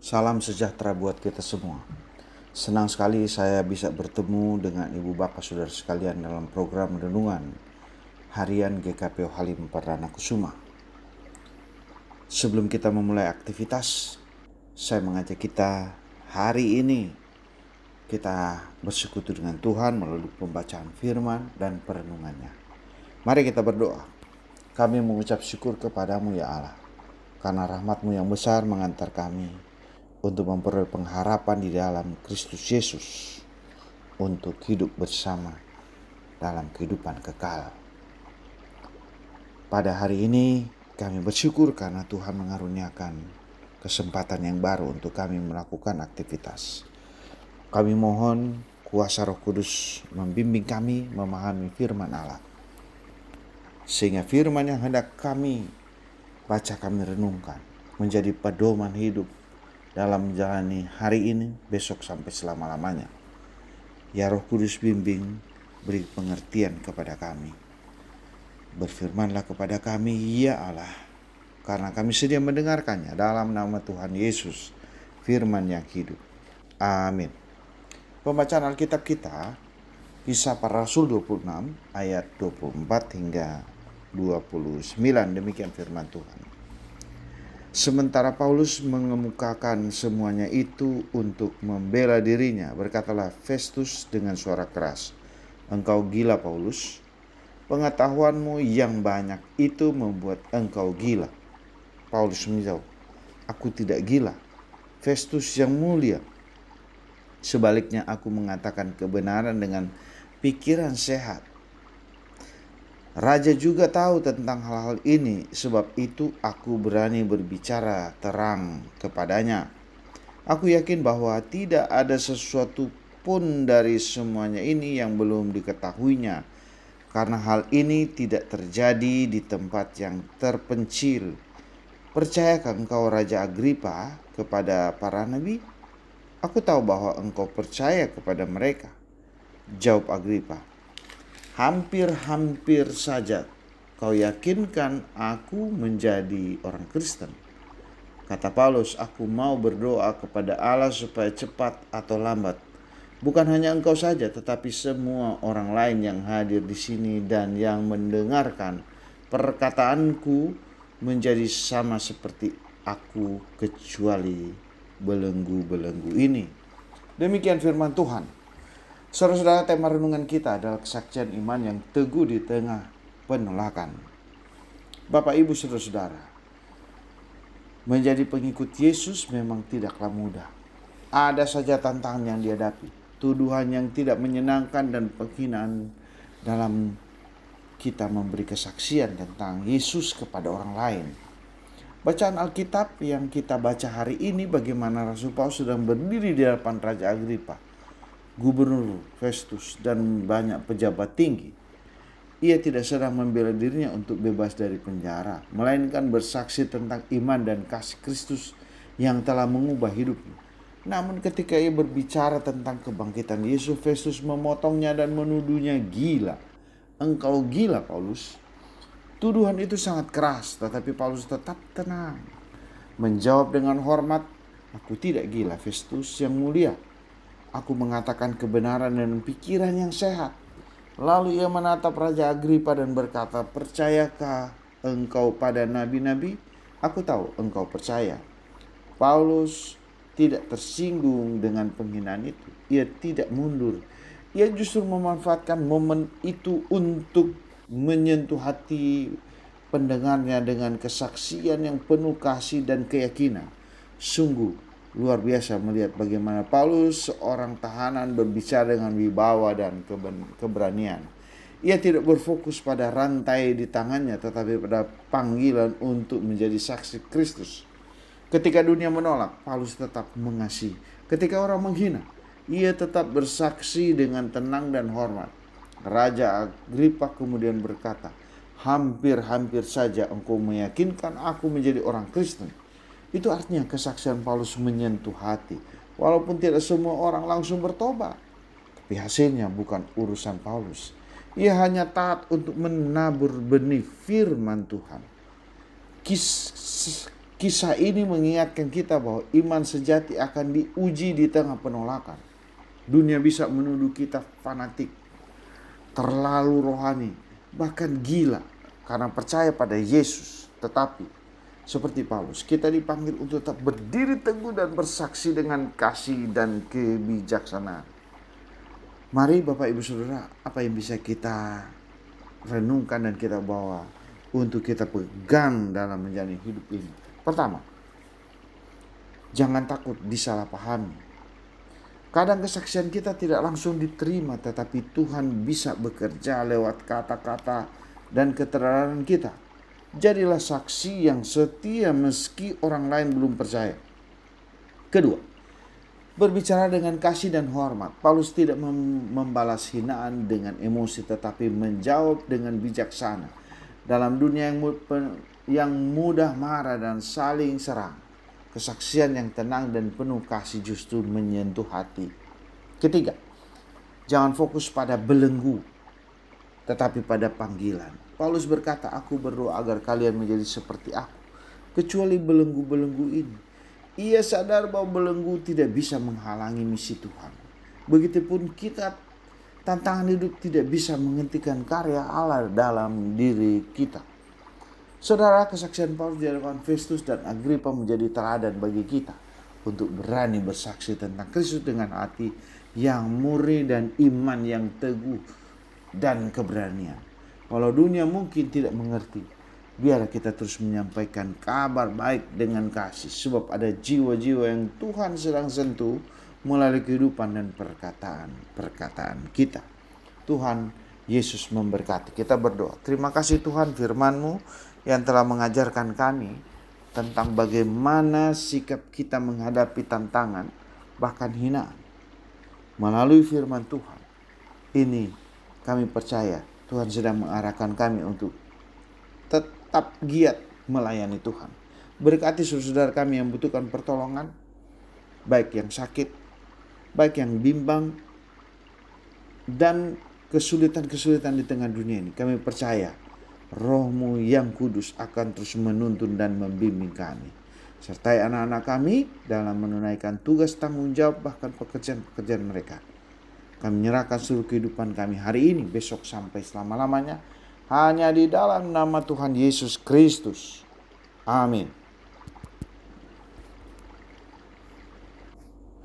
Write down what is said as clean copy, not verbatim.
Salam sejahtera buat kita semua. Senang sekali saya bisa bertemu dengan Ibu Bapak Saudara sekalian dalam program renungan harian GKP Halim Perdana Kusuma. Sebelum kita memulai aktivitas, saya mengajak kita hari ini kita bersekutu dengan Tuhan melalui pembacaan firman dan perenungannya. Mari kita berdoa. Kami mengucap syukur kepadamu ya Allah, karena rahmat-Mu yang besar mengantar kami untuk memperoleh pengharapan di dalam Kristus Yesus untuk hidup bersama dalam kehidupan kekal. Pada hari ini kami bersyukur karena Tuhan mengaruniakan kesempatan yang baru untuk kami melakukan aktivitas. Kami mohon kuasa Roh Kudus membimbing kami memahami firman Allah, sehingga firman yang hendak kami baca, kami renungkan, menjadi pedoman hidup dalam menjalani hari ini, besok sampai selama-lamanya. Ya Roh Kudus bimbing, beri pengertian kepada kami. Berfirmanlah kepada kami, ya Allah, karena kami sedia mendengarkannya dalam nama Tuhan Yesus, firman yang hidup. Amin. Pembacaan Alkitab kita, Kisah Para Rasul 26 ayat 24 hingga 29, demikian firman Tuhan. Sementara Paulus mengemukakan semuanya itu untuk membela dirinya, berkatalah Festus dengan suara keras, "Engkau gila, Paulus. Pengetahuanmu yang banyak itu membuat engkau gila." Paulus menjawab, "Aku tidak gila, Festus yang mulia. Sebaliknya aku mengatakan kebenaran dengan pikiran sehat. Raja juga tahu tentang hal-hal ini, sebab itu aku berani berbicara terang kepadanya. Aku yakin bahwa tidak ada sesuatu pun dari semuanya ini yang belum diketahuinya, karena hal ini tidak terjadi di tempat yang terpencil. Percayakah engkau, Raja Agripa, kepada para nabi? Aku tahu bahwa engkau percaya kepada mereka." Jawab Agripa, "Hampir-hampir saja kau yakinkan aku menjadi orang Kristen." Kata Paulus, "Aku mau berdoa kepada Allah supaya cepat atau lambat, bukan hanya engkau saja, tetapi semua orang lain yang hadir di sini dan yang mendengarkan perkataanku menjadi sama seperti aku, kecuali belenggu-belenggu ini." Demikian firman Tuhan. Saudara-saudara, tema renungan kita adalah kesaksian iman yang teguh di tengah penolakan. Bapak, Ibu, saudara-saudara, menjadi pengikut Yesus memang tidaklah mudah. Ada saja tantangan yang dihadapi, tuduhan yang tidak menyenangkan dan penghinaan dalam kita memberi kesaksian tentang Yesus kepada orang lain. Bacaan Alkitab yang kita baca hari ini, bagaimana Rasul Paulus sedang berdiri di hadapan Raja Agripa, Gubernur Festus, dan banyak pejabat tinggi. Ia tidak sedang membela dirinya untuk bebas dari penjara, melainkan bersaksi tentang iman dan kasih Kristus yang telah mengubah hidupnya. Namun ketika ia berbicara tentang kebangkitan Yesus, Festus memotongnya dan menuduhnya gila. "Engkau gila, Paulus." Tuduhan itu sangat keras, tetapi Paulus tetap tenang, menjawab dengan hormat, "Aku tidak gila, Festus yang mulia. Aku mengatakan kebenaran dan pikiran yang sehat." Lalu ia menatap Raja Agripa dan berkata, "Percayakah engkau pada nabi-nabi? Aku tahu engkau percaya." Paulus tidak tersinggung dengan penghinaan itu. Ia tidak mundur. Ia justru memanfaatkan momen itu untuk menyentuh hati pendengarnya dengan kesaksian yang penuh kasih dan keyakinan. Sungguh luar biasa melihat bagaimana Paulus, seorang tahanan, berbicara dengan wibawa dan keberanian. Ia tidak berfokus pada rantai di tangannya, tetapi pada panggilan untuk menjadi saksi Kristus. Ketika dunia menolak, Paulus tetap mengasihi. Ketika orang menghina, ia tetap bersaksi dengan tenang dan hormat. Raja Agripa kemudian berkata, "Hampir-hampir saja engkau meyakinkan aku menjadi orang Kristen." Itu artinya kesaksian Paulus menyentuh hati. Walaupun tidak semua orang langsung bertobat, tapi hasilnya bukan urusan Paulus. Ia hanya taat untuk menabur benih firman Tuhan. Kisah ini mengingatkan kita bahwa iman sejati akan diuji di tengah penolakan. Dunia bisa menuduh kita fanatik, terlalu rohani, bahkan gila karena percaya pada Yesus. Tetapi seperti Paulus, kita dipanggil untuk tetap berdiri teguh dan bersaksi dengan kasih dan kebijaksanaan. Mari Bapak Ibu Saudara, apa yang bisa kita renungkan dan kita bawa untuk kita pegang dalam menjalani hidup ini? Pertama, jangan takut disalahpahami. Kadang kesaksian kita tidak langsung diterima, tetapi Tuhan bisa bekerja lewat kata-kata dan keterangan kita. Jadilah saksi yang setia meski orang lain belum percaya. Kedua, berbicara dengan kasih dan hormat. Paulus tidak membalas hinaan dengan emosi, tetapi menjawab dengan bijaksana. Dalam dunia yang mudah marah dan saling serang, kesaksian yang tenang dan penuh kasih justru menyentuh hati. Ketiga, jangan fokus pada belenggu, tetapi pada panggilan. Paulus berkata, aku berdoa agar kalian menjadi seperti aku, kecuali belenggu-belenggu ini. Ia sadar bahwa belenggu tidak bisa menghalangi misi Tuhan. Begitupun kita, tantangan hidup tidak bisa menghentikan karya Allah dalam diri kita. Saudara, kesaksian Paulus di hadapan Festus dan Agripa menjadi teladan bagi kita untuk berani bersaksi tentang Kristus dengan hati yang murni dan iman yang teguh dan keberanian. Walau dunia mungkin tidak mengerti, biarlah kita terus menyampaikan kabar baik dengan kasih, sebab ada jiwa-jiwa yang Tuhan sedang sentuh melalui kehidupan dan perkataan kita. Tuhan Yesus memberkati. Kita berdoa. Terima kasih Tuhan, firman-Mu yang telah mengajarkan kami tentang bagaimana sikap kita menghadapi tantangan, bahkan hinaan. Melalui firman Tuhan ini, kami percaya Tuhan sedang mengarahkan kami untuk tetap giat melayani Tuhan. Berkati saudara kami yang membutuhkan pertolongan, baik yang sakit, baik yang bimbang, dan kesulitan-kesulitan di tengah dunia ini. Kami percaya Roh-Mu yang kudus akan terus menuntun dan membimbing kami. Sertai anak-anak kami dalam menunaikan tugas tanggung jawab bahkan pekerjaan-pekerjaan mereka. Kami menyerahkan seluruh kehidupan kami hari ini, besok sampai selama-lamanya. Hanya di dalam nama Tuhan Yesus Kristus. Amin.